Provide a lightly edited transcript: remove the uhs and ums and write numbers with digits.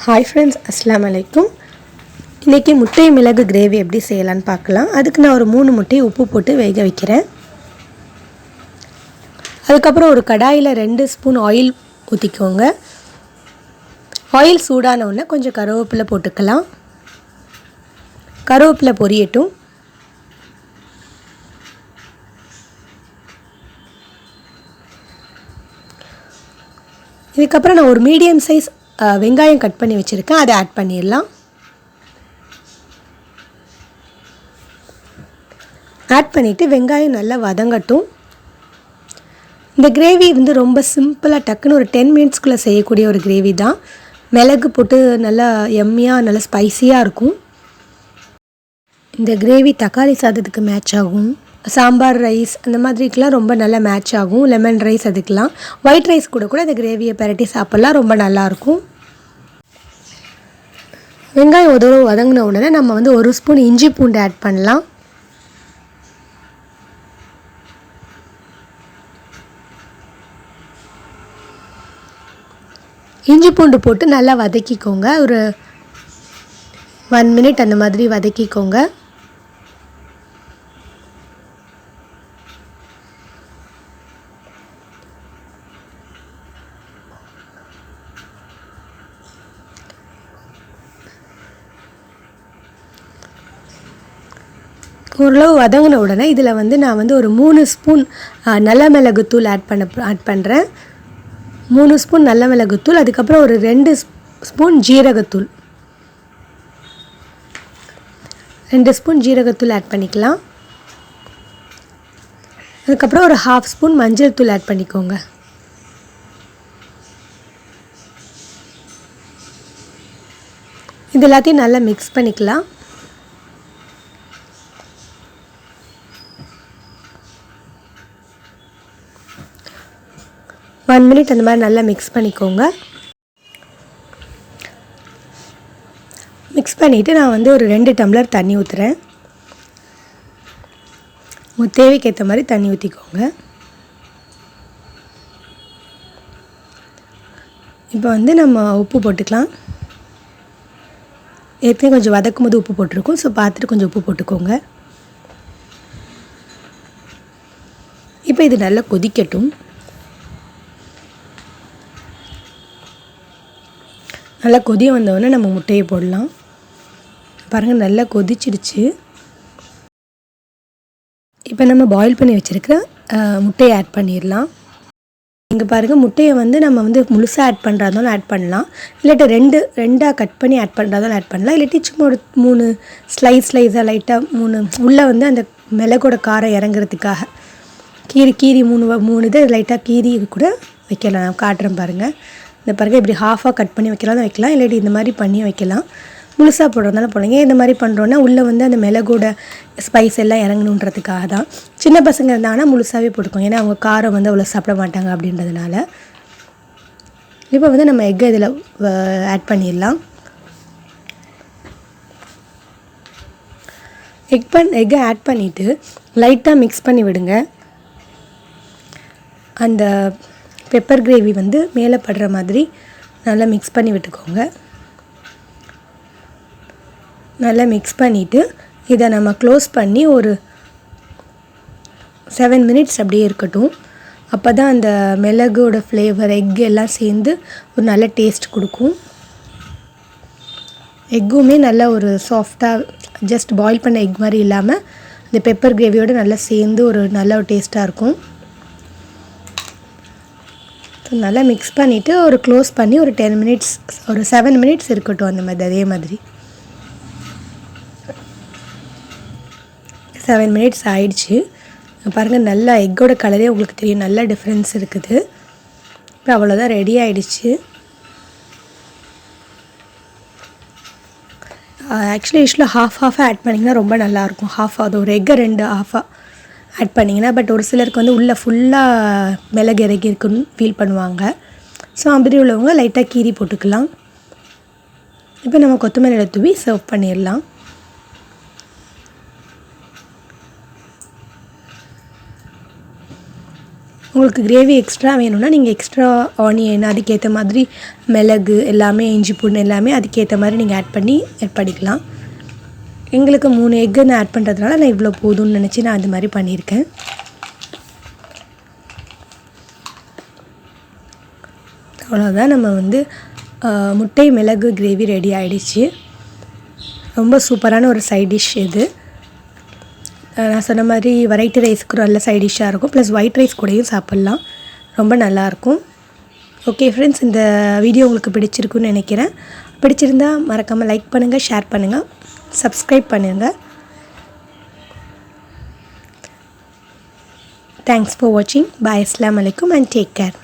Hi friends, Assalamu alaikum. இன்னைக்கு முட்டை மிளகு கிரேவி எப்படி செய்யலாம்னு பார்க்கலாம். அதுக்கு நான் ஒரு 3 முட்டை உப்பு போட்டு வேக வைக்கிறேன். அதுக்கு அப்புறம் ஒரு கடாயில 2 ஸ்பூன் ஆயில் ஊத்திக்கோங்க. ஆயில் சூடான உடனே கொஞ்சம் கறிவேப்பிலை போட்டுக்கலாம். கறிவேப்பிலை பொரியட்டும். இதுக்கு அப்புறம் நான் ஒரு மீடியம் சைஸ் வெங்காயம் கட் பண்ணி வச்சிருக்கேன். அதை ஆட் பண்ணிடலாம். ஆட் பண்ணிவிட்டு வெங்காயம் நல்லா வதங்கட்டும். இந்த கிரேவி வந்து ரொம்ப சிம்பிளாக டக்குன்னு ஒரு 10 மினிட்ஸ்க்குள்ளே செய்யக்கூடிய ஒரு கிரேவி தான். மிளகு போட்டு நல்லா எம்மியாக நல்லா ஸ்பைஸியாக இருக்கும். இந்த கிரேவி தக்காளி சாதத்துக்கு மேட்ச் ஆகும். சாம்பார் ரைஸ் அந்த மாதிரிக்கெலாம் ரொம்ப நல்லா மேட்ச் ஆகும். லெமன் ரைஸ் அதுக்கெலாம் ஒயிட் ரைஸ் கூட இந்த கிரேவியை பரட்டி சாப்பிட்லாம், ரொம்ப நல்லாயிருக்கும். வெங்காயம் வதங்கின உடனே நம்ம வந்து 1 ஸ்பூன் இஞ்சி பூண்டு ஆட் பண்ணலாம். இஞ்சி பூண்டு போட்டு நல்லா வதக்கிக்கோங்க. ஒரு 1 மினிட் அந்த மாதிரி வதக்கிக்கோங்க. ஓரளவு வதங்கின உடனே இதில் வந்து நான் வந்து ஒரு 3 ஸ்பூன் நல்ல மிளகுத்தூள் ஆட் பண்ணுறேன். 3 ஸ்பூன் நல்ல மிளகுத்தூள், அதுக்கப்புறம் ஒரு 2 ஸ்பூன் ஜீரகத்தூள், 2 ஸ்பூன் ஜீரகத்தூள் ஆட் பண்ணிக்கலாம். அதுக்கப்புறம் ஒரு 1/2 ஸ்பூன் மஞ்சள் தூள் ஆட் பண்ணிக்கோங்க. இது எல்லாத்தையும் நல்லா மிக்ஸ் பண்ணிக்கலாம். ஒன் மினிட் அந்த மாதிரி நல்லா மிக்ஸ் பண்ணிக்கோங்க. மிக்ஸ் பண்ணிவிட்டு நான் வந்து ஒரு 2 டம்ளர் தண்ணி ஊற்றுறேன். உங்கள் தேவைக்கு ஏற்ற மாதிரி தண்ணி ஊற்றிக்கோங்க. இப்போ வந்து நம்ம உப்பு போட்டுக்கலாம். ஏற்கனவே கொஞ்சம் வதக்கும் போது உப்பு போட்டிருக்கோம். ஸோ பார்த்துட்டு கொஞ்சம் உப்பு போட்டுக்கோங்க. இப்போ இது நல்லா கொதிக்கட்டும். நல்லா கொதி வந்தோடனே நம்ம முட்டையை போடலாம். பாருங்கள், நல்லா கொதிச்சிடுச்சு. இப்போ நம்ம பாயில் பண்ணி வச்சுருக்கிற முட்டையை ஆட் பண்ணிடலாம். இங்கே பாருங்கள், முட்டையை வந்து நம்ம வந்து முழுசாக ஆட் பண்ணுறதாலும் ஆட் பண்ணலாம், இல்லாட்டி ரெண்டாக கட் பண்ணி ஆட் பண்ணுறதாலும் ஆட் பண்ணலாம், இல்லாட்டி சும்மா ஒரு 3 ஸ்லைஸாக லைட்டாக 3 உள்ளே வந்து அந்த மிளகோட காரம் இறங்குறதுக்காக கீரி 3 இதை லைட்டாக கீரி கூட வைக்கலாம். நான் காட்டுறேன் பாருங்கள். இந்த பாருங்கள், இப்படி ஹாஃபாக கட் பண்ணி வைக்கலாம் இல்லாட்டி இந்த மாதிரி பண்ணி வைக்கலாம். முழுசாக போடுறதுனால போடுங்க. இந்த மாதிரி பண்ணுறோன்னா உள்ளே வந்து அந்த மிளகோட ஸ்பைஸ் எல்லாம் இறங்கணுன்றதுக்காக தான். சின்ன பசங்க இருந்தாங்கன்னா முழுசாகவே போட்டுக்கோங்க, ஏன்னா அவங்க காரம் வந்து அவ்வளோ சாப்பிட மாட்டாங்க அப்படின்றதுனால. இப்போ வந்து நம்ம எக்கை இதில் ஆட் பண்ணிடலாம். எக்கை ஆட் பண்ணிவிட்டு லைட்டாக மிக்ஸ் பண்ணி விடுங்க. அந்த பெப்பர் கிரேவி வந்து மேலே படுற மாதிரி நல்லா மிக்ஸ் பண்ணி விட்டுக்கோங்க. நல்லா மிக்ஸ் பண்ணிவிட்டு இதை நம்ம க்ளோஸ் பண்ணி ஒரு 7 மினிட்ஸ் அப்படியே இருக்கட்டும். அப்போ தான் அந்த மிளகோட ஃப்ளேவர் எக் எல்லாம் சேர்ந்து ஒரு நல்ல டேஸ்ட் கொடுக்கும். எக்குமே நல்லா ஒரு சாஃப்டாக ஜஸ்ட் பாயில் பண்ண எக் மாதிரி இல்லாமல் இந்த பெப்பர் கிரேவியோடு நல்லா சேர்ந்து ஒரு நல்ல ஒரு டேஸ்ட்டாக இருக்கும். நல்லா மிக்ஸ் பண்ணிவிட்டு ஒரு க்ளோஸ் பண்ணி ஒரு 10 மினிட்ஸ் ஒரு 7 மினிட்ஸ் இருக்கட்டும். அந்த மாதிரி அதே மாதிரி 7 மினிட்ஸ் ஆயிடுச்சு. பாருங்கள், நல்லா எக்கோட கலரே உங்களுக்கு தெரியும், நல்ல டிஃப்ரென்ஸ் இருக்குது. இப்போ அவ்வளோதான், ரெடி ஆகிடுச்சு. ஆக்சுவலாக ஹாஃபாக ஆட் பண்ணிங்கன்னா ரொம்ப நல்லாயிருக்கும். அது ஒரு எக்கை 2 ஹாஃபாக ஆட் பண்ணிங்கன்னா, பட் ஒரு சிலருக்கு வந்து உள்ளே ஃபுல்லாக மிளகு இறக்கி இருக்குன்னு ஃபீல் பண்ணுவாங்க. ஸோ அப்படி உள்ளவங்க லைட்டாக கீரி போட்டுக்கலாம். இப்போ நம்ம கொத்தமல்லி தூவி சர்வ் பண்ணிடலாம். உங்களுக்கு கிரேவி எக்ஸ்ட்ரா வேணும்னா நீங்கள் எக்ஸ்ட்ரா ஆனியன் அதுக்கேற்ற மாதிரி மிளகு எல்லாமே இஞ்சி பூண்டு எல்லாமே அதுக்கேற்ற மாதிரி நீங்கள் ஆட் பண்ணிக்கலாம். எங்களுக்கு 3 எக்கு நான் ஆட் பண்ணுறதுனால நான் இவ்வளோ போதும்னு நினச்சி நான் அது மாதிரி பண்ணியிருக்கேன். அவ்வளோதான், நம்ம வந்து முட்டை மிளகு கிரேவி ரெடி ஆகிடுச்சு. ரொம்ப சூப்பரான ஒரு சைட் டிஷ் இது. நான் சொன்ன மாதிரி வெரைட்டி ரைஸ்க்கு நல்ல சைட் டிஷ்ஷாக இருக்கும், ப்ளஸ் ஒயிட் ரைஸ் கூடயும் சாப்பிட்லாம், ரொம்ப நல்லாயிருக்கும். ஓகே ஃப்ரெண்ட்ஸ், இந்த வீடியோ உங்களுக்கு பிடிச்சிருக்குன்னு நினைக்கிறேன். பிடிச்சிருந்தா மறக்காமல் லைக் பண்ணுங்கள், ஷேர் பண்ணுங்கள், சப்ஸ்கிரைப் பண்ணுங்கள். தேங்க்ஸ் ஃபார் வாட்சிங். பாய், அஸ்ஸலாமு அலைக்கும் அண்ட் டேக் கேர்.